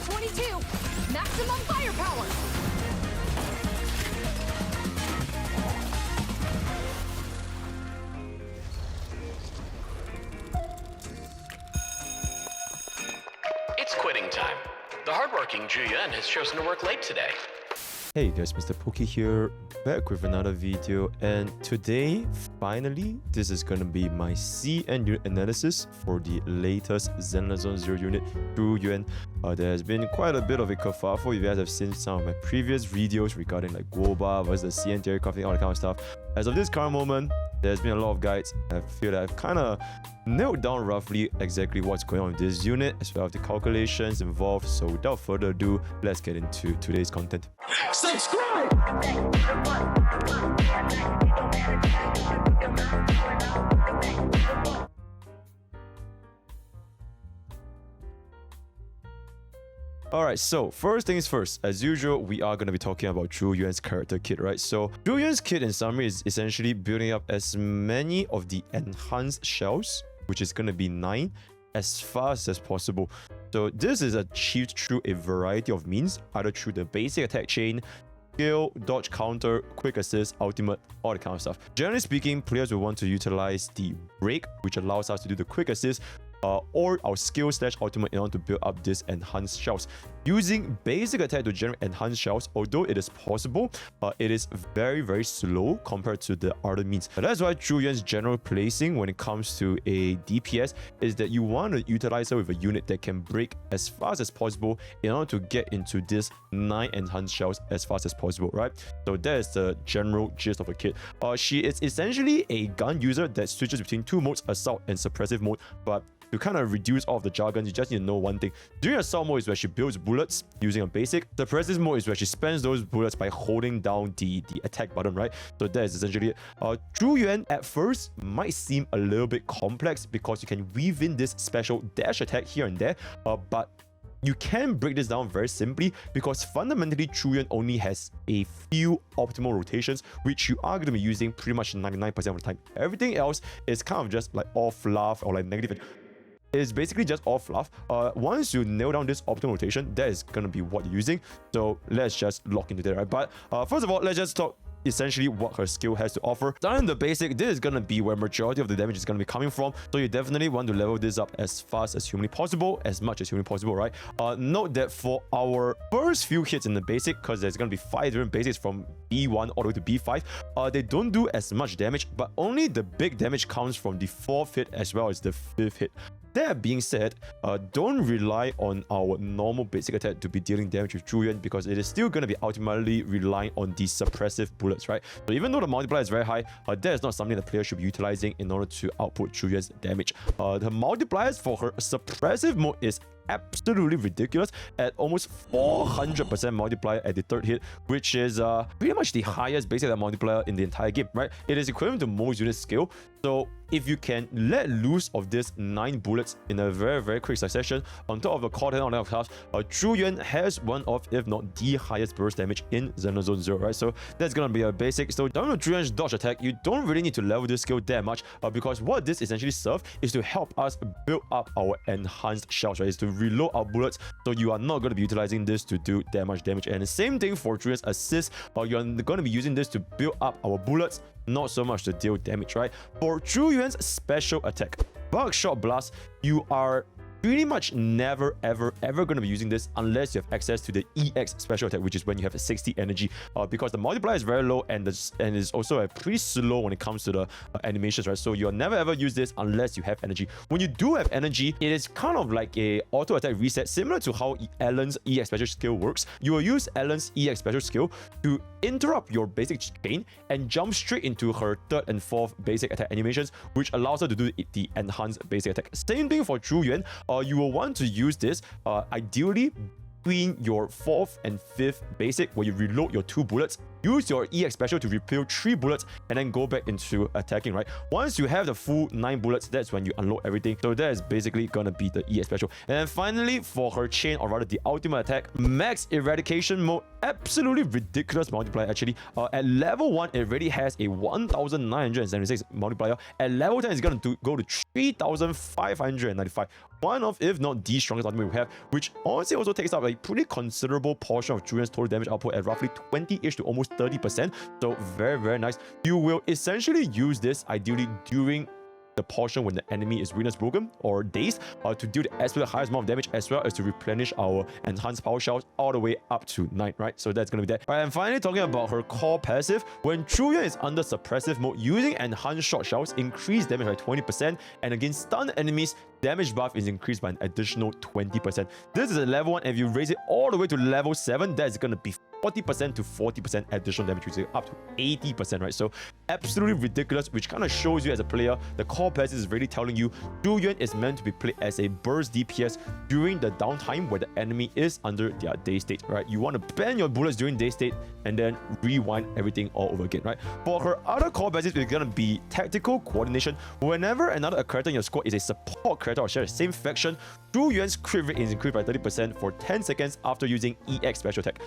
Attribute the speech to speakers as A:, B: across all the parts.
A: 22. Maximum firepower.
B: It's quitting time. The hardworking Zhu Yuan has chosen to work late today.
C: Hey guys, MrPokke here, back with another video, and today, finally, this is gonna be my CN unit analysis for the latest Zenless Zone Zero unit, Zhu Yuan. There has been quite a bit of a kerfuffle. If you guys have seen some of my previous videos regarding like Goba versus the CN theory crafting, all that kind of stuff. As of this current moment, there's been a lot of guides. I feel that I've kind of nailed down roughly exactly what's going on with this unit, as well as the calculations involved. So without further ado, let's get into today's content.
D: Subscribe!
C: Alright, so first things first, as usual, we are going to be talking about Zhu Yuan's character kit, right? So Zhu Yuan's kit in summary is essentially building up as many of the enhanced shells, which is going to be 9, as fast as possible. So this is achieved through a variety of means, either through the basic attack chain, skill, dodge counter, quick assist, ultimate, all that kind of stuff. Generally speaking, players will want to utilize the break, which allows us to do the quick assist, or our skill / ultimate in order to build up these enhanced shells. Using basic attack to generate enhanced shells, although it is possible, it is very slow compared to the other means. That's why Zhu Yuan's general placing when it comes to a DPS is that you want to utilize her with a unit that can break as fast as possible in order to get into this 9 enhanced shells as fast as possible, right? So that is the general gist of the kit. She is essentially a gun user that switches between 2 modes, assault and suppressive mode, but to kind of reduce all of the jargon, you just need to know one thing. During assault mode is where she builds bullets using a basic. The suppressive mode is where she spends those bullets by holding down the attack button, right? So that is essentially it. Zhu Yuan at first might seem a little bit complex because you can weave in this special dash attack here and there, but you can break this down very simply because fundamentally Zhu Yuan only has a few optimal rotations, which you are going to be using pretty much 99% of the time. Everything else is kind of just like all fluff or like negative. It's basically just all fluff. Once you nail down this optimal rotation, that is going to be what you're using. So let's just lock into that, right? But first of all, let's just talk essentially what her skill has to offer. Starting the basic, this is going to be where majority of the damage is going to be coming from. So you definitely want to level this up as fast as humanly possible, as much as humanly possible, right? Note that for our first few hits in the basic, because there's going to be 5 different basics from B1 all the way to B5, they don't do as much damage, but only the big damage comes from the 4th hit as well as the 5th hit. That being said, don't rely on our normal basic attack to be dealing damage with Zhu Yuan because it is still going to be ultimately relying on the suppressive bullets, right? So even though the multiplier is very high, that is not something the player should be utilizing in order to output Zhu Yuan's damage. The multipliers for her suppressive mode is absolutely ridiculous at almost 400% multiplier at the 3rd hit, which is pretty much the highest basic attack multiplier in the entire game, right? It is equivalent to most unit skill. So if you can let loose of this 9 bullets in a very quick succession on top of the core 10 on that class, Zhu Yuan has one of, if not the highest burst damage in Zenless Zone Zero, right? So that's gonna be a basic. So down to Zhu Yuan's dodge attack, you don't really need to level this skill that much because what this essentially serves is to help us build up our enhanced shells, right? Is to reload our bullets, so you are not going to be utilizing this to do that much damage. And the same thing for Zhu Yuan's assist, you're going to be using this to build up our bullets, not so much to deal damage, right? For Zhu Yuan's special attack, Buckshot Blast, you are pretty much never ever going to be using this unless you have access to the EX special attack, which is when you have a 60 energy, because the multiplier is very low and is also pretty slow when it comes to the animations, right? So you'll never ever use this unless you have energy. When you do have energy, it is kind of like a auto attack reset, similar to how Ellen's EX special skill works. You will use Ellen's EX special skill to interrupt your basic chain and jump straight into her 3rd and 4th basic attack animations, which allows her to do the enhanced basic attack. Same thing for Zhu Yuan. You will want to use this ideally between your 4th and 5th basic, where you reload your 2 bullets, use your EX special to refill 3 bullets and then go back into attacking, right? Once you have the full 9 bullets, that's when you unload everything. So that is basically gonna be the EX special. And then finally, for her chain, or rather the ultimate attack, Max Eradication Mode, absolutely ridiculous multiplier actually. At level 1, it already has a 1976 multiplier. At level 10, it's gonna go to 3595. One of, if not the strongest ultimate we have, which honestly also takes up a pretty considerable portion of Zhu Yuan's total damage output at roughly 20-ish to almost 30%. So very, very nice. You will essentially use this ideally during the portion when the enemy is weakness broken or dazed, to deal the absolute highest amount of damage, as well as to replenish our enhanced power shells all the way up to 9, right? So that's gonna be that. Right, and finally talking about her core passive, when Zhu Yuan is under suppressive mode, using enhanced shotshells increase damage by 20%, and against stunned enemies, damage buff is increased by an additional 20%. This is at level 1, and if you raise it all the way to level 7, that's gonna be 40% to 40% additional damage, which is up to 80%, right? So absolutely ridiculous, which kind of shows you as a player, the core passive is really telling you Zhu Yuan is meant to be played as a burst DPS during the downtime where the enemy is under their day state, right? You want to ban your bullets during day state and then rewind everything all over again, right? For her other core passive, it's gonna be tactical coordination. Whenever another character in your squad is a support character or share the same faction, Zhu Yuan's crit rate is increased by 30% for 10 seconds after using EX special attack.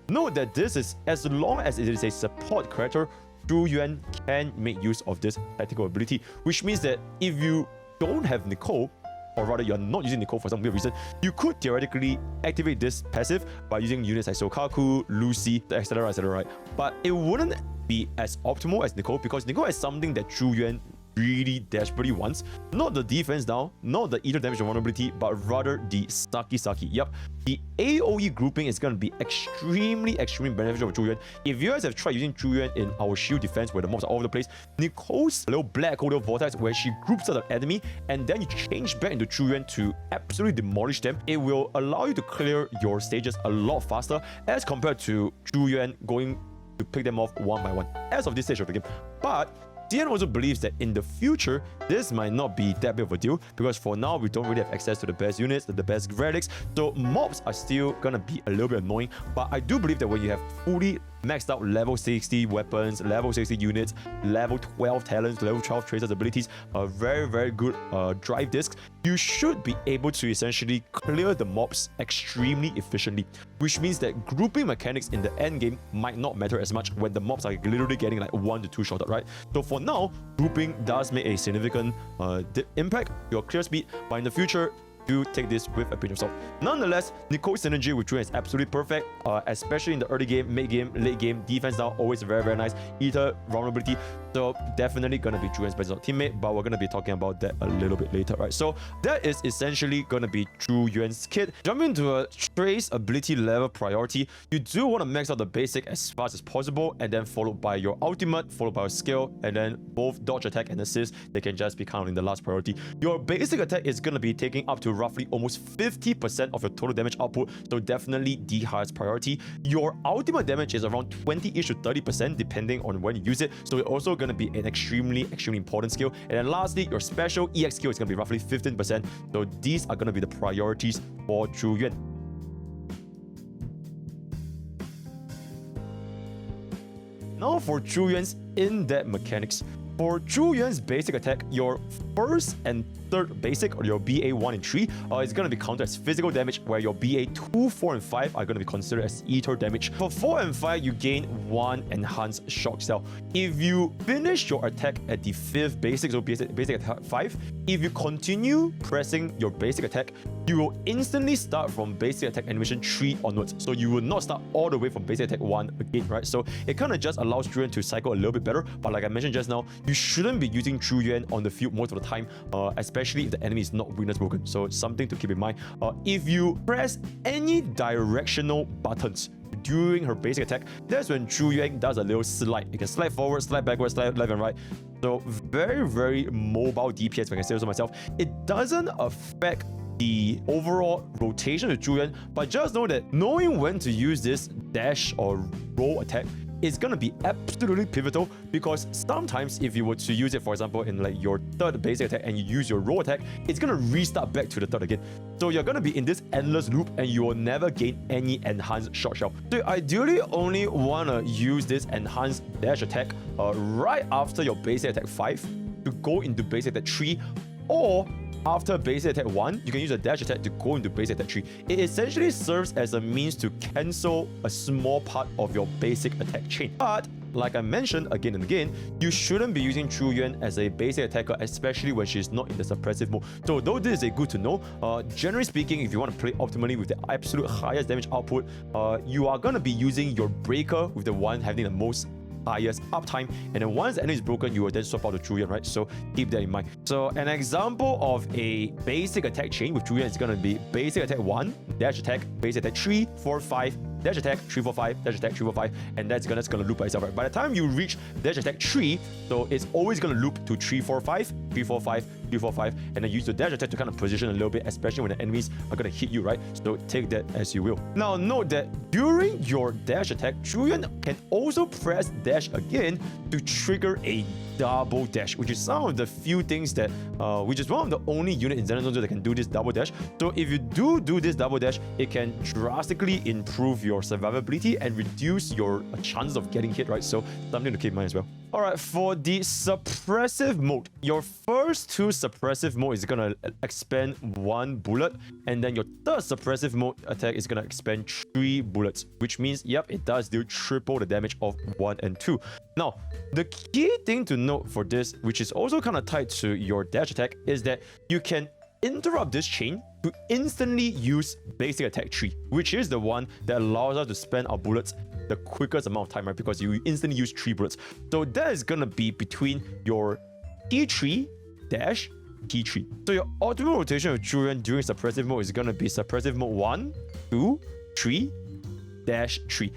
C: Note that this is, as long as it is a support character, Zhu Yuan can make use of this tactical ability, which means that if you don't have Nicole, or rather you're not using Nicole for some weird reason, you could theoretically activate this passive by using units like Sokaku, Lucy, etc, right? But it wouldn't be as optimal as Nicole, because Nicole has something that Zhu Yuan really desperately wants. Not the defense down, not the ether damage and vulnerability, but rather the Saki. Yep, the AoE grouping is going to be extremely beneficial for Zhu Yuan. If you guys have tried using Zhu Yuan in our shield defense where the mobs are all over the place, Nicole's little black hole vortex where she groups out the enemy and then you change back into Zhu Yuan to absolutely demolish them, it will allow you to clear your stages a lot faster as compared to Zhu Yuan going to pick them off one by one as of this stage of the game. But Dian also believes that in the future, this might not be that big of a deal, because for now, we don't really have access to the best units, the best relics, so mobs are still gonna be a little bit annoying. But I do believe that when you have fully maxed out level 60 weapons, level 60 units, level 12 talents, level 12 tracers abilities, a very good drive discs, you should be able to essentially clear the mobs extremely efficiently, which means that grouping mechanics in the end game might not matter as much when the mobs are literally getting like 1 to 2 shotted, right? So for now, grouping does make a significant impact to your clear speed, but in the future, do take this with a pinch of salt. Nonetheless, Nicole's synergy with Zhu Yuan is absolutely perfect, especially in the early game, mid game, late game. Defense now always very nice. Ether, vulnerability, so definitely gonna be Zhu Yuan's best teammate, but we're gonna be talking about that a little bit later, right? So that is essentially gonna be Zhu Yuan's kit. Jumping into a trace ability level priority, you do want to max out the basic as fast as possible, and then followed by your ultimate, followed by your skill, and then both dodge attack and assist, they can just be counted in the last priority. Your basic attack is gonna be taking up to roughly almost 50% of your total damage output, so definitely the highest priority. Your ultimate damage is around 20-ish to 30% depending on when you use it, so it's also going to be an extremely important skill. And then lastly, your special EX skill is going to be roughly 15%, so these are going to be the priorities for Zhu Yuan. Now for Zhu Yuan's in-depth mechanics. For Zhu Yuan's basic attack, your first and third basic, or your BA 1 and 3, is going to be counted as physical damage, where your BA 2, 4, and 5 are going to be considered as ether damage. For 4 and 5, you gain 1 enhanced shock cell. If you finish your attack at the 5th basic, so basic attack 5, if you continue pressing your basic attack, you will instantly start from basic attack animation 3 onwards. So you will not start all the way from basic attack 1 again, right? So it kind of just allows Zhu Yuan to cycle a little bit better. But like I mentioned just now, you shouldn't be using Zhu Yuan on the field most of the time, especially if the enemy is not weakness broken. So it's something to keep in mind. If you press any directional buttons during her basic attack, that's when Zhu Yuan does a little slide. You can slide forward, slide backwards, slide left and right. So very mobile DPS, if I can say so myself. It doesn't affect the overall rotation of Zhu Yuan, but just know that knowing when to use this dash or roll attack is going to be absolutely pivotal, because sometimes if you were to use it, for example, in like your third basic attack and you use your roll attack, it's going to restart back to the third again. So you're going to be in this endless loop and you will never gain any enhanced shot shell. So you ideally only want to use this enhanced dash attack right after your basic attack 5 to go into basic attack 3, or after basic attack 1, you can use a dash attack to go into basic attack 3. It essentially serves as a means to cancel a small part of your basic attack chain. But like I mentioned again and again, you shouldn't be using Zhu Yuan as a basic attacker, especially when she's not in the suppressive mode. So though this is a good to know, generally speaking, if you want to play optimally with the absolute highest damage output, you are going to be using your breaker with the one having the most highest uptime, and then once the enemy is broken, you will then swap out to Zhu Yuan, right? So keep that in mind. So an example of a basic attack chain with Zhu Yuan is going to be basic attack 1, dash attack, basic attack 3, 4, 5, dash attack 3, 4, 5, dash attack 3, 4, 5, and that's gonna loop by itself, right? By the time you reach dash attack 3, so it's always gonna loop to 3, 4, 5, 3, 4, 5, 3, 4, 5, and then use the dash attack to kind of position a little bit, especially when the enemies are gonna hit you, right? So take that as you will. Now note that during your dash attack, Zhu Yuan can also press dash again to trigger a double dash, which is some of the few things that, which is one of the only unit in Zenless Zone Zero that can do this double dash. So if you do this double dash, it can drastically improve your survivability and reduce your chances of getting hit, right? So something to keep in mind as well. Alright, for the suppressive mode, your first 2 suppressive mode is gonna expend 1 bullet, and then your third suppressive mode attack is gonna expend 3 bullets, which means, yep, it does do triple the damage of 1 and 2. Now, the key thing to note for this, which is also kind of tied to your dash attack, is that you can interrupt this chain to instantly use basic attack 3, which is the one that allows us to spend our bullets the quickest amount of time, right? Because you instantly use 3 bullets. So that is gonna be between your T3 dash T3. So your optimal rotation of Zhu Yuan during suppressive mode is gonna be suppressive mode 1, 2, 3, dash 3.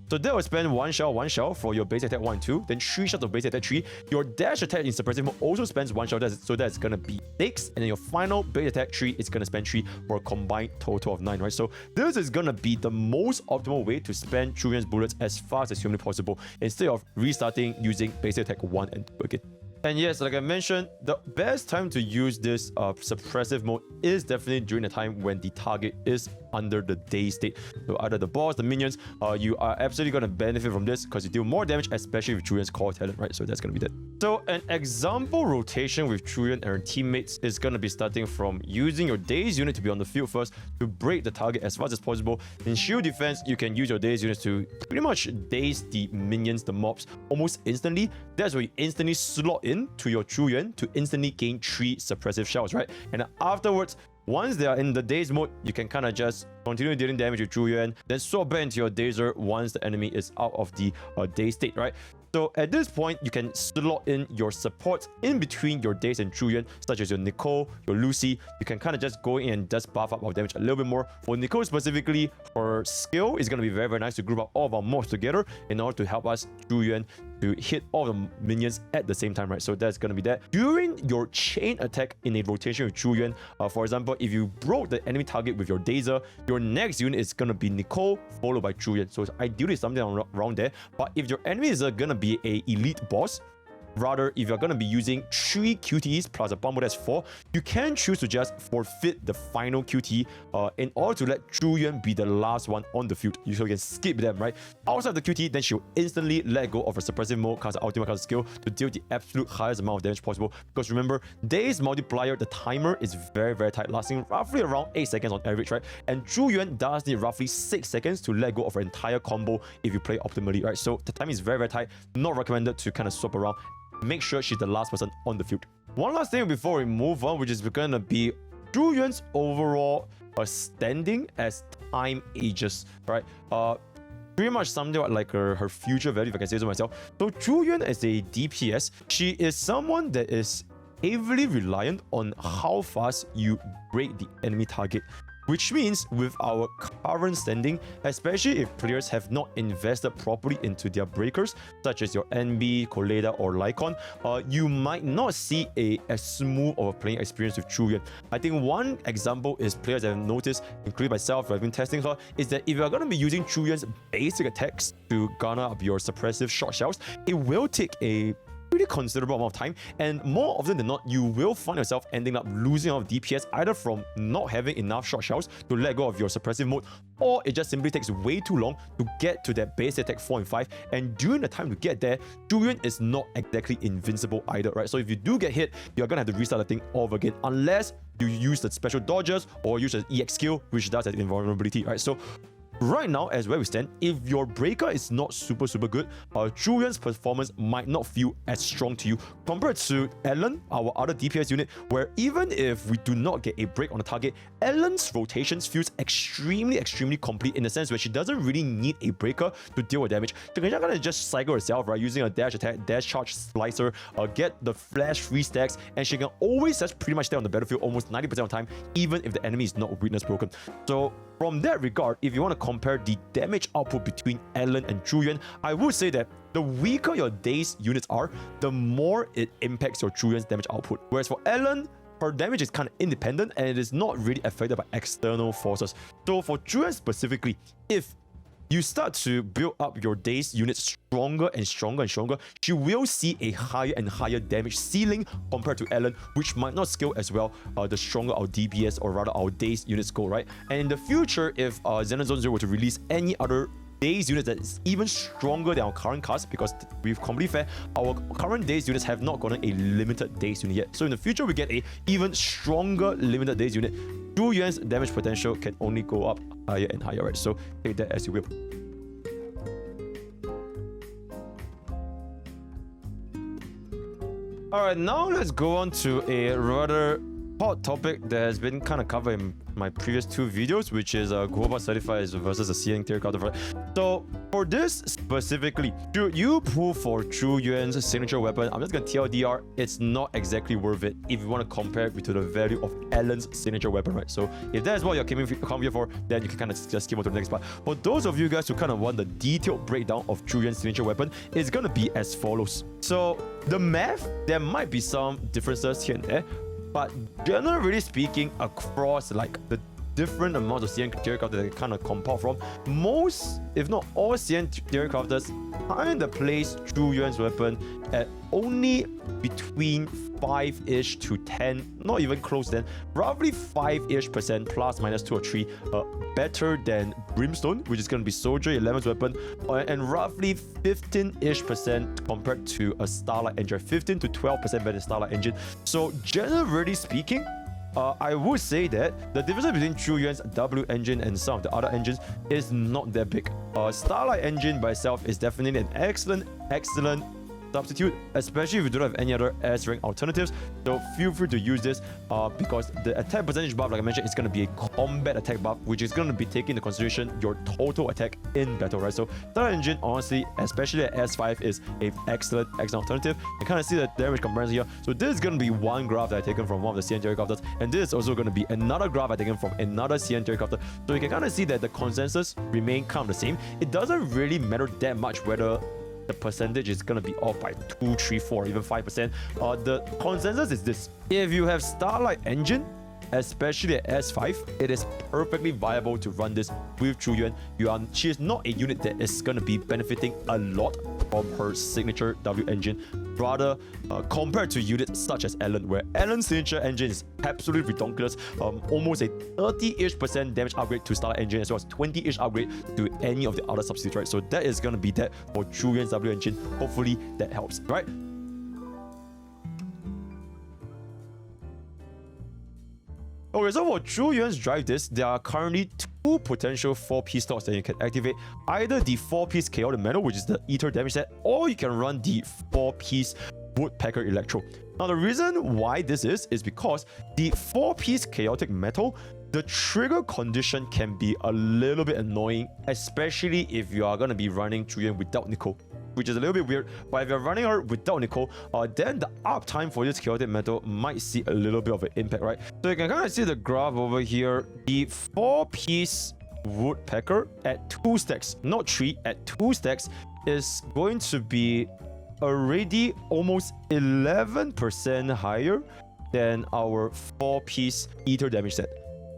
C: So that will spend 1 shell for your base attack 1 and 2, then 3 shots of base attack 3. Your dash attack in suppressive mode also spends 1 shell, so that's gonna be 6, and then your final base attack 3 is gonna spend 3 for a combined total of 9, right? So this is gonna be the most optimal way to spend Zhu Yuan's bullets as fast as humanly possible, instead of restarting using base attack 1 and 2 again. And yes, like I mentioned, the best time to use this suppressive mode is definitely during the time when the target is under the day state. So either the boss, the minions, you are absolutely going to benefit from this because you deal more damage, especially with Zhu Yuan's core talent, right? So that's going to be that. So an example rotation with Zhu Yuan and her teammates is going to be starting from using your daze unit to be on the field first to break the target as fast as possible. In shield defense, you can use your daze units to pretty much daze the minions, the mobs, almost instantly. That's where you instantly slot in to your Zhu Yuan to instantly gain 3 suppressive shells, right? And afterwards, once they are in the daze mode, you can kind of just continue dealing damage with Zhu Yuan, then swap back into your dazer once the enemy is out of the daze state, right? So at this point, you can slot in your supports in between your daze and Zhu Yuan, such as your Nicole, your Lucy. You can kind of just go in and just buff up our damage a little bit more. For Nicole specifically, her skill is going to be very, very nice to group up all of our mobs together in order to help us, Zhu Yuan, to hit all the minions at the same time, right? So that's going to be that. During your chain attack in a rotation with Zhu Yuan, for example, if you broke the enemy target with your Dazer, your next unit is going to be Nicole, followed by Zhu Yuan. So it's ideally something around there. But if your enemy is going to be a elite boss, rather, if you're going to be using 3 QTEs plus a bomb that's 4, you can choose to just forfeit the final QTE in order to let Zhu Yuan be the last one on the field. So you can skip them, right? Outside the QTE, then she'll instantly let go of her suppressive mode, cast ultimate cast skill to deal the absolute highest amount of damage possible. Because remember, Daze multiplier, the timer is very, very tight, lasting roughly around 8 seconds on average, right? And Zhu Yuan does need roughly 6 seconds to let go of her entire combo if you play optimally, right? So the time is very, very tight. Not recommended to kind of swap around. Make sure she's the last person on the field. One last thing before we move on, which is going to be Zhu Yuan's overall standing as time ages, right? Pretty much something like her future value, if I can say so myself. So Zhu Yuan as a DPS, she is someone that is heavily reliant on how fast you break the enemy target. which means with our current standing, especially if players have not invested properly into their breakers, such as your NB, Coleda, or Lycon, you might not see as smooth of a playing experience with Zhu Yuan. I think one example is players that have noticed, including myself, who have been testing her, is that if you're going to be using Zhu Yuan's basic attacks to garner up your suppressive shot shells, it will take a pretty considerable amount of time, and more often than not, you will find yourself ending up losing out of DPS either from not having enough shot shells to let go of your suppressive mode, or it just simply takes way too long to get to that base attack 4 and 5, and during the time to get there, Zhu Yuan is not exactly invincible either, right? So if you do get hit, you're gonna have to restart the thing all over again, unless you use the special dodges or use an EX skill, which does have invulnerability, right? So right now, as where we stand, if your breaker is not super good, Zhu Yuan's performance might not feel as strong to you compared to Ellen, our other DPS unit, where even if we do not get a break on the target, Ellen's rotations feels extremely complete in the sense where she doesn't really need a breaker to deal with damage. She can kind of just cycle herself, right, using a dash attack, dash charge slicer, get the flash free stacks, and she can always just pretty much stay on the battlefield almost 90% of the time, even if the enemy is not weakness broken. So from that regard, if you want to compare the damage output between Ellen and Zhu Yuan, I would say that the weaker your daze units are, the more it impacts your Zhu Yuan's damage output. Whereas for Ellen, her damage is kind of independent and it is not really affected by external forces. So for Zhu Yuan specifically, if you start to build up your daze units stronger and stronger, you will see a higher and higher damage ceiling compared to Ellen, which might not scale as well the stronger our DPS or rather our daze units go, right? And in the future, if Zenless Zone Zero were to release any other daze units that is even stronger than our current cast, because we've completely fair, our current daze units have not gotten a limited daze unit yet. So in the future, we get a even stronger limited daze unit. Zhu Yuan's damage potential can only go up higher and higher, right? So take that as you will. Alright, now let's go on to a rather hot topic that has been kind of covered in my previous two videos, which is Global Certified versus a CN tier counter. So for this specifically, should you pull for Zhu Yuan's signature weapon? I'm just gonna TLDR, it's not exactly worth it if you want to compare it to the value of Ellen's signature weapon, right? So if that's what you're coming here for, then you can kind of just skip on to the next part. For those of you guys who kind of want the detailed breakdown of Zhu Yuan's signature weapon, it's gonna be as follows. So the math, there might be some differences here and there, but generally speaking, across like the different amounts of CN tier crafters that they kind of compile from, most, if not all CN tier crafters kind of place Zhu Yuan's weapon at only between 5-ish to 10, not even close then, roughly 5-ish% plus minus 2 or 3 better than Brimstone, which is going to be Soldier 11's weapon, and roughly 15-ish% compared to a Starlight Engine, 15 to 12% better than Starlight Engine. So generally speaking, I would say that the difference between Zhu Yuan's W engine and some of the other engines is not that big. Starlight Engine by itself is definitely an excellent substitute, especially if you don't have any other S rank alternatives. So feel free to use this because the attack percentage buff, like I mentioned, is going to be a combat attack buff, which is going to be taking into consideration your total attack in battle, right? So Starlight Engine, honestly, especially at S5, is an excellent alternative. You kind of see the damage comparison here. So this is going to be one graph that I taken from one of the CN tier crafters, and this is also going to be another graph I taken from another CN tier crafter. So you can kind of see that the consensus remain kind of the same. It doesn't really matter that much whether the percentage is gonna be off by 2, 3, 4, even 5%. The consensus is this: if you have Starlight Engine, especially at S5, it is perfectly viable to run this with Zhu Yuan. She is not a unit that is gonna be benefiting a lot from her signature W engine, rather compared to units such as Ellen, where Ellen's signature engine is absolutely ridiculous, almost a 30-ish% damage upgrade to Starlight Engine, as well as 20-ish upgrade to any of the other substitutes, right? So that is gonna be that for Zhu Yuan's W engine. Hopefully that helps, right? Okay, so for Zhu Yuan's drive disc, there are currently 2 potential 4-piece slots that you can activate. Either the 4-piece Chaotic Metal, which is the Ether damage set, or you can run the 4-piece Woodpecker Electro. Now, the reason why this is because the 4-piece Chaotic Metal the trigger condition can be a little bit annoying, especially if you are going to be running Zhu Yuan without Nicole, which is a little bit weird. But if you're running her without Nicole, then the uptime for this chaotic metal might see a little bit of an impact, right? So you can kind of see the graph over here. The 4-piece woodpecker at 2 stacks, not 3, at 2 stacks, is going to be already almost 11% higher than our 4-piece ether damage set.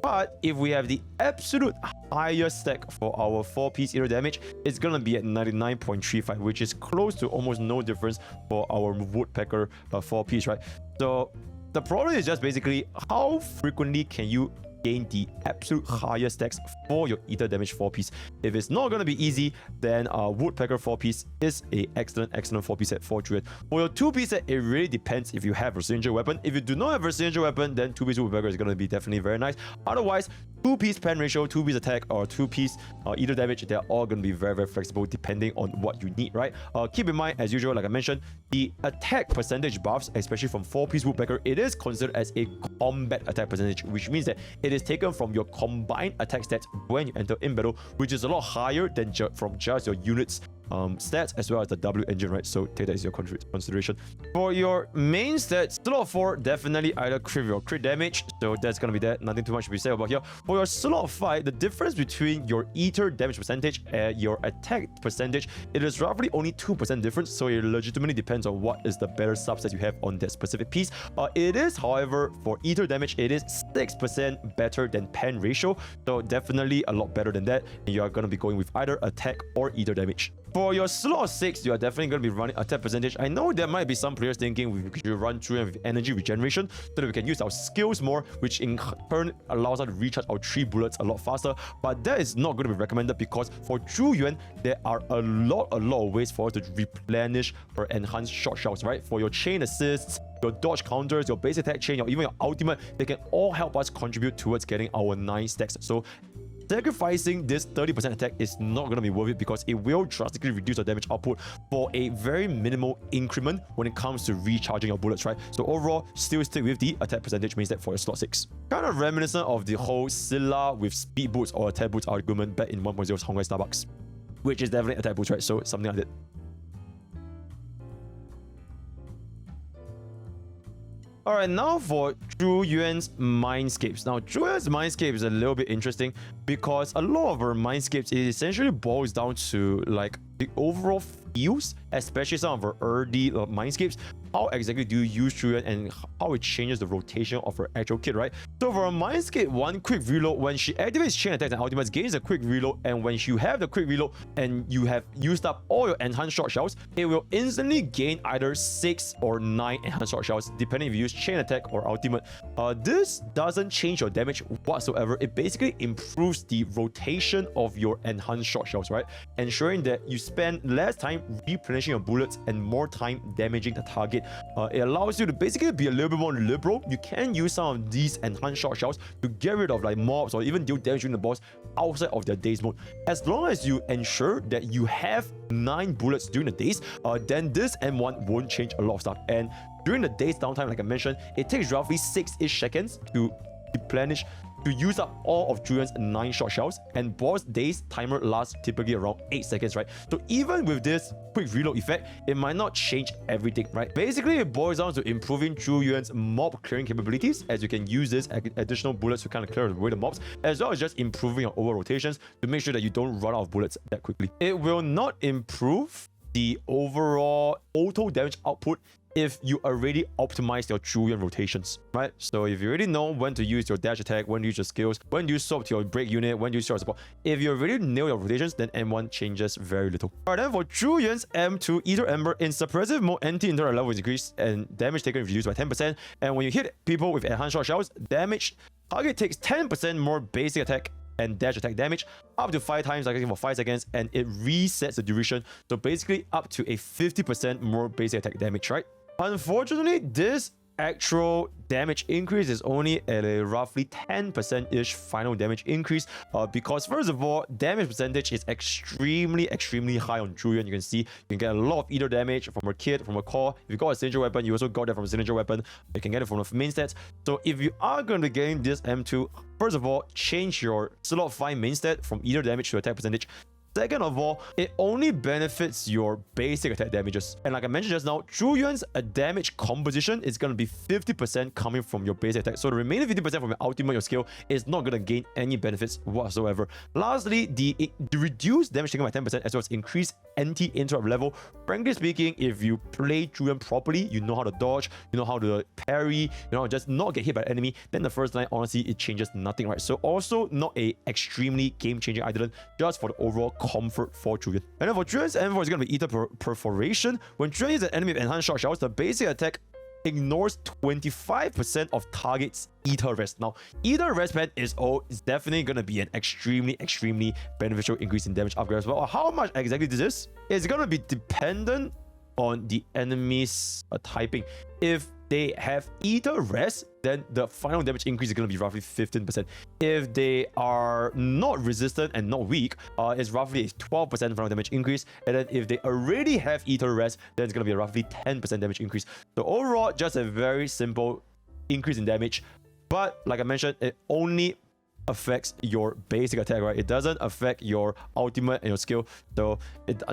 C: But if we have the absolute highest stack for our 4-piece ether damage, it's gonna be at 99.35, which is close to almost no difference for our woodpecker 4-piece, right? So the problem is just basically how frequently can you gain the absolute highest stacks for your ether damage 4-piece. If it's not going to be easy, then woodpecker 4-piece is a excellent 4-piece set for Zhu Yuan. For your 2-piece set, it really depends if you have a signature weapon. If you do not have a signature weapon, then 2-piece woodpecker is going to be definitely very nice. Otherwise, 2-piece pen ratio, 2-piece attack, or 2-piece ether damage, they're all going to be very flexible depending on what you need, right? Keep in mind, as usual, like I mentioned, the attack percentage buffs, especially from 4-piece woodpecker, it is considered as a combat attack percentage, which means that it is taken from your combined attack stats when you enter in battle, which is a lot higher than from just your units stats as well as the W engine, right? So take that as your consideration. For your main stats, slot 4 definitely either crit or crit damage, so that's gonna be that. Nothing too much to be said about here. For your slot 5, the difference between your ether damage percentage and your attack percentage, it is roughly only 2% difference, so it legitimately depends on what is the better subset you have on that specific piece. It is, however, for ether damage, it is 6% better than pen ratio, so definitely a lot better than that, and you are going to be going with either attack or ether damage. For your slot 6, you are definitely going to be running attack percentage. I know there might be some players thinking we should run Zhu Yuan with energy regeneration so that we can use our skills more, which in turn allows us to recharge our 3 bullets a lot faster. But that is not going to be recommended because for Zhu Yuan, there are a lot of ways for us to replenish our enhanced shot shells, right? For your chain assists, your dodge counters, your base attack chain, or even your ultimate, they can all help us contribute towards getting our 9 stacks. So sacrificing this 30% attack is not going to be worth it because it will drastically reduce your damage output for a very minimal increment when it comes to recharging your bullets, right? So overall, still stick with the attack percentage main stat for your slot 6. Kind of reminiscent of the whole Scylla with speed boots or attack boots argument back in 1.0's Honkai Starbucks, which is definitely attack boots, right? So something like that. Alright, now for Zhu Yuan's Mindscapes. Now, Zhu Yuan's Mindscape is a little bit interesting because a lot of our Mindscapes, it essentially boils down to like the overall feels, especially some of our early Mindscapes. How exactly do you use Zhu Yuan and how it changes the rotation of her actual kit, right? So for a Mindscape, one quick reload, when she activates chain attacks and ultimates, gains a quick reload, and when you have the quick reload and you have used up all your enhanced shot shells, it will instantly gain either 6 or 9 enhanced shot shells, depending if you use chain attack or ultimate. This doesn't change your damage whatsoever. It basically improves the rotation of your enhanced shot shells, right? Ensuring that you spend less time replenishing your bullets and more time damaging the target. It allows you to basically be a little bit more liberal. You can use some of these enhanced shot shells to get rid of like mobs or even deal damage to the boss outside of their daze mode. As long as you ensure that you have 9 bullets during the daze, then this M1 won't change a lot of stuff. And during the daze downtime, like I mentioned, it takes roughly 6-ish seconds to replenish, to use up all of Zhu Yuan's 9 shot shells, and boss daze timer lasts typically around 8 seconds, right? So even with this quick reload effect, it might not change everything, right? Basically, it boils down to improving Zhu Yuan's mob clearing capabilities, as you can use this additional bullets to kind of clear away the mobs, as well as just improving your overall rotations to make sure that you don't run out of bullets that quickly. It will not improve the overall auto damage output if you already optimized your Zhu Yuan rotations, right? So if you already know when to use your dash attack, when to use your skills, when to use swap to your break unit, when to use your support, if you already nail your rotations, then M1 changes very little. Alright, then for Zhu Yuan's M2 Ether Ember, in suppressive mode, anti-internal level is increased and damage taken reduced by 10%. And when you hit people with enhanced shot shells, damage target takes 10% more basic attack and dash attack damage, up to 5 times for 5 seconds, and it resets the duration. So basically up to a 50% more basic attack damage, right? Unfortunately, this actual damage increase is only at a roughly 10%-ish final damage increase because first of all, damage percentage is extremely high on Zhu Yuan. You can see you can get a lot of either damage from a kit, from a core. If you got a signature weapon, you also got that from a signature weapon. You can get it from the main stats. So if you are going to be getting this M2, first of all, change your slot 5 main stat from either damage to attack percentage. Second of all, it only benefits your basic attack damages. And like I mentioned just now, Zhu Yuan's damage composition is going to be 50% coming from your basic attack. So the remaining 50% from your ultimate, your skill, is not going to gain any benefits whatsoever. Lastly, the reduced damage taken by 10% as well as increased anti-interrupt level. Frankly speaking, if you play Zhu Yuan properly, you know how to dodge, you know how to parry, you know, just not get hit by the enemy, then the first line, honestly, it changes nothing, right? So also not a extremely game-changing item, just for the overall comfort for Zhu Yuan. And then for Zhu Yuan's M4 is going to be Ether Perforation. When Zhu Yuan is an enemy with Enhanced Shotshells, the basic attack ignores 25% of target's Ether Rest. Now, Ether Rest pen is definitely going to be an extremely beneficial increase in damage upgrade as well. How much exactly this is? It's going to be dependent on the enemy's typing. If they have Ether Rest, then the final damage increase is going to be roughly 15%. If they are not resistant and not weak, it's roughly a 12% final damage increase. And then if they already have Ether Rest, then it's going to be a roughly 10% damage increase. So overall, just a very simple increase in damage. But like I mentioned, it only affects your basic attack, right? It doesn't affect your ultimate and your skill. So it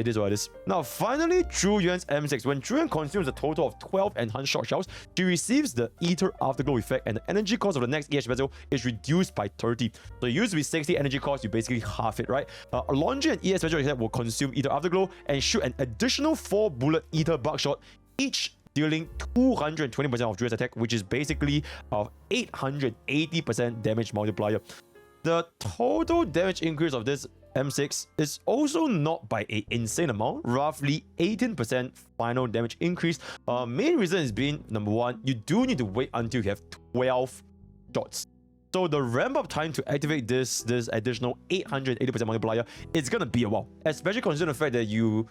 C: is what it is. Now, finally, Zhu Yuan's M6. When Zhu Yuan consumes a total of 12 enhanced shotshells, she receives the Ether Afterglow effect, and the energy cost of the next EH vessel is reduced by 30. So it used to be 60 energy cost, you basically half it, right? A launcher and EH vessel will consume Ether Afterglow and shoot an additional 4 bullet Ether Buckshot, each dealing 220% of Zhu Yuan's attack, which is basically 880% damage multiplier. The total damage increase of this M6 is also not by an insane amount, roughly 18% final damage increase. Main reason is being, number one, you do need to wait until you have 12 shots. So the ramp up time to activate this additional 880% multiplier, it's gonna be a while, especially considering the fact that you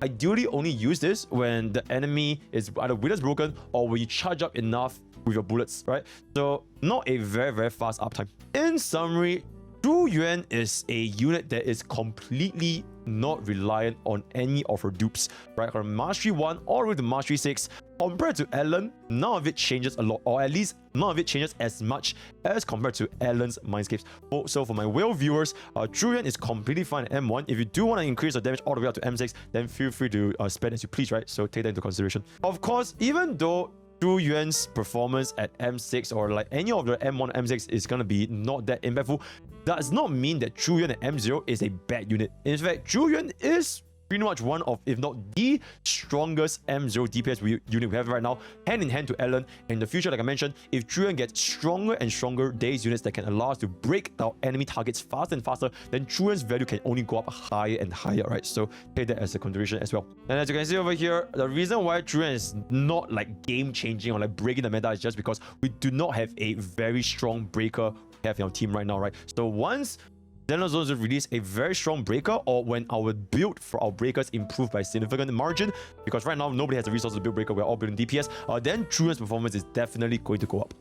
C: ideally only use this when the enemy is either witness broken or when you charge up enough with your bullets, right? So not a very fast uptime. In summary, Zhu Yuan is a unit that is completely not reliant on any of her dupes, right? Her Mastery 1 all the way to Mastery 6, compared to Ellen, none of it changes a lot, or at least none of it changes as much as compared to Ellen's Mindscapes. So for my whale viewers, Zhu Yuan is completely fine at M1. If you do want to increase the damage all the way up to M6, then feel free to spend as you please, right? So take that into consideration. Of course, even though Zhu Yuan's performance at M6 or like any of the M1, M6 is going to be not that impactful, does not mean that Zhu Yuan at M0 is a bad unit. In fact, Zhu Yuan is pretty much one of, if not the strongest M0 DPS unit we have right now, hand in hand to Ellen. In the future, like I mentioned, if Zhu Yuan gets stronger and stronger days units that can allow us to break down enemy targets faster and faster, then Zhu Yuan's value can only go up higher and higher, right? So take that as a consideration as well. And as you can see over here, the reason why Zhu Yuan is not like game-changing or like breaking the meta is just because we do not have a very strong breaker we have in our team right now, right? So once Zenless Zone Zero release a very strong breaker, or when our build for our breakers improve by significant margin, because right now nobody has the resources to build breaker, we're all building DPS, then Zhu Yuan's performance is definitely going to go up.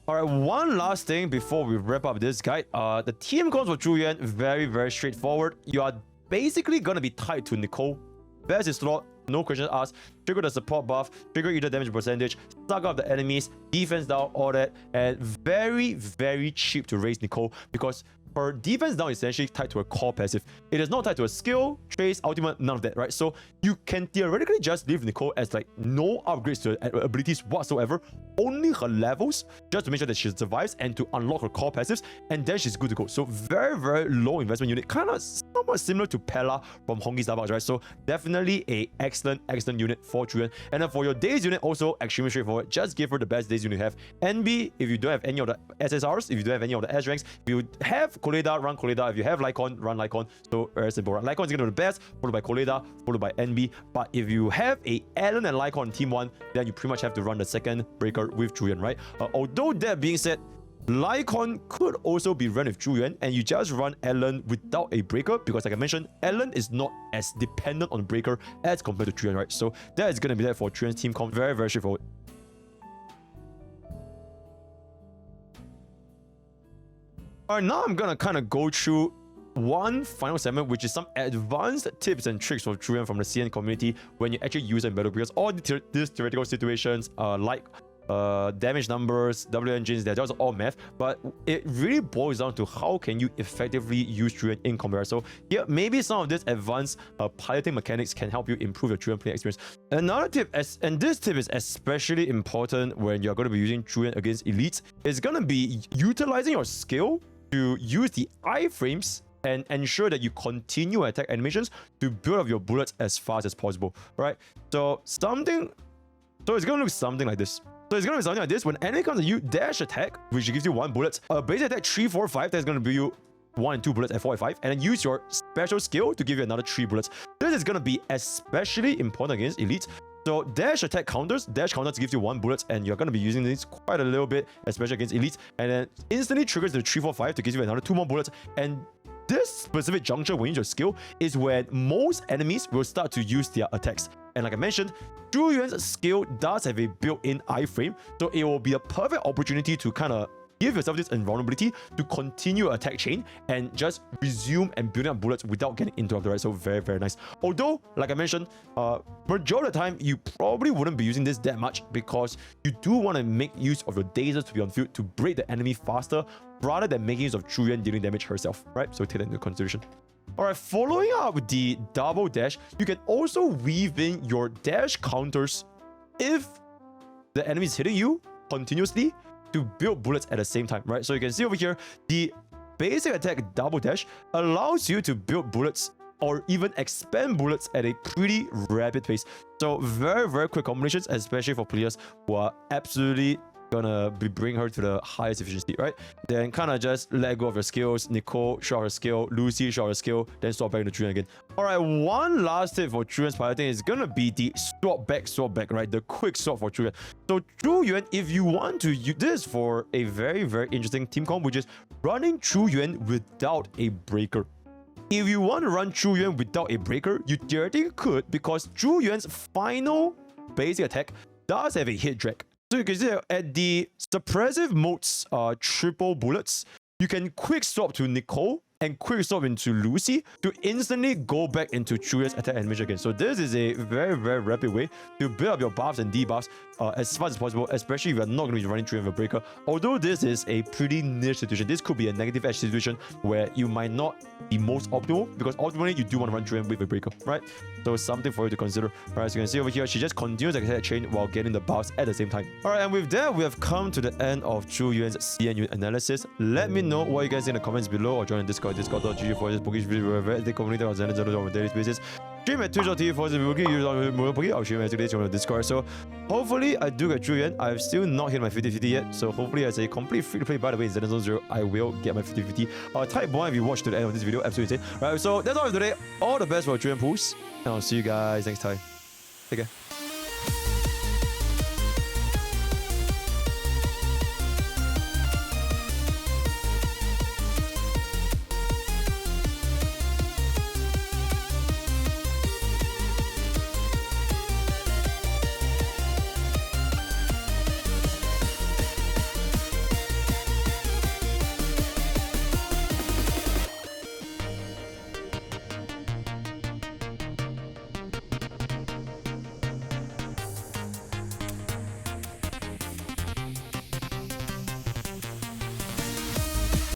C: Alright, one last thing before we wrap up this guide. The team comps for Zhu Yuan, very straightforward. You are basically going to be tied to Nicole. Best is slot, no questions asked. Trigger the support buff, trigger either damage percentage, suck up the enemies, defense down, all that, and very cheap to raise Nicole because her defense down is essentially tied to a core passive. It is not tied to a skill, trace, ultimate, none of that, right? So you can theoretically just leave Nicole as like no upgrades to her abilities whatsoever, only her levels, just to make sure that she survives and to unlock her core passives, and then she's good to go. So very low investment unit, kind of somewhat similar to Pella from Honkai Starbucks, right? So definitely a excellent unit for Zhu Yuan. And then for your days unit, also extremely straightforward. Just give her the best days unit you have. NB, if you don't have any of the SSRs, if you don't have any of the S ranks, if you have Koleda, run Koleda. If you have Lycon, run Lycon. So very simple. Right? Lycon is going to be the best, followed by Koleda, followed by NB. But if you have a Allen and Lycon team 1, then you pretty much have to run the second breaker with Zhu Yuan, right? Although that being said, Lycon could also be run with Zhu Yuan, and you just run Ellen without a breaker because, like I mentioned, Ellen is not as dependent on breaker as compared to Zhu Yuan, right? So that is going to be that for Zhu Yuan's team comp. Very, very straightforward. Alright, now I'm gonna kind of go through one final segment, which is some advanced tips and tricks for Zhu Yuan from the CN community when you actually use it in battle, because all these theoretical situations like damage numbers, W engines, they're just all math, but it really boils down to how can you effectively use Zhu Yuan in combat. So yeah, maybe some of these advanced piloting mechanics can help you improve your Zhu Yuan playing experience. Another tip, and this tip is especially important when you're going to be using Zhu Yuan against elites, is going to be utilizing your skill to use the iframes and ensure that you continue attack animations to build up your bullets as fast as possible, right? So it's going to look something like this. So it's going to be something like this. When enemy comes at you, dash attack, which gives you 1 bullet. Basic attack 3, 4, 5, that's going to give you 1 and 2 bullets at 4 and 5. And then use your special skill to give you another 3 bullets. This is going to be especially important against elites. So dash attack counters, dash counters gives you 1 bullet, and you're going to be using this quite a little bit, especially against elites. And then instantly triggers the 3, 4, 5 to give you another 2 more bullets. And this specific juncture when you use your skill is when most enemies will start to use their attacks. And like I mentioned, Zhu Yuan's skill does have a built-in iframe, so it will be a perfect opportunity to kind of give yourself this invulnerability to continue your attack chain and just resume and building up bullets without getting interrupted, right? So very, very nice. Although, like I mentioned, majority of the time, you probably wouldn't be using this that much because you do want to make use of your dazers to be on field to break the enemy faster rather than making use of Zhu Yuan dealing damage herself, right? So take that into consideration. Alright, following up with the double dash, you can also weave in your dash counters if the enemy is hitting you continuously to build bullets at the same time, right? So you can see over here, the basic attack double dash allows you to build bullets or even expand bullets at a pretty rapid pace. So very, very quick combinations, especially for players who are absolutely gonna be bringing her to the highest efficiency, right? Then kind of just let go of your skills. Nicole shot her skill, Lucy shot her skill, then swap back into Zhu Yuan again. All right, one last tip for Zhu Yuan's piloting is gonna be the swap back, right? The quick swap for Zhu Yuan. So Zhu Yuan, if you want to use this for a very, very interesting team comp, which is running Zhu Yuan without a breaker. If you want to run Zhu Yuan without a breaker, you theoretically could, because Zhu Yuan's final basic attack does have a hit drag. So you can see at the suppressive modes triple bullets, you can quick swap to Nicole and quick swap into Lucy to instantly go back into Zhu Yuan's attack animation again. So this is a very, very rapid way to build up your buffs and debuffs as fast as possible, especially if you're not going to be running Zhu Yuan with a breaker. Although this is a pretty niche situation, this could be a negative edge situation where you might not be most optimal, because ultimately you do want to run Zhu Yuan with a breaker, right? So something for you to consider. Right, so you can see over here, she just continues the attack chain while getting the buffs at the same time. Alright, and with that, we have come to the end of Zhu Yuan's CNU analysis. Let me know what you guys think in the comments below, or join the Discord, discord.gg for this Pokke video, the community on Zenless Zone Zero on a daily basis. Stream at twitch.tv for this MrPokke, use on MrPokke. I'll stream every day on the Discord. So hopefully I do get Zhu Yuan. I've still not hit my 50-50 yet. So hopefully as a complete free-to-play, by the way, in Zenless Zone Zero, I will get my 50-50. Type 1 if you watch to the end of this video. Absolutely insane. Right, so that's all for today. All the best for Zhu Yuan pools. And I'll see you guys next time. Take care.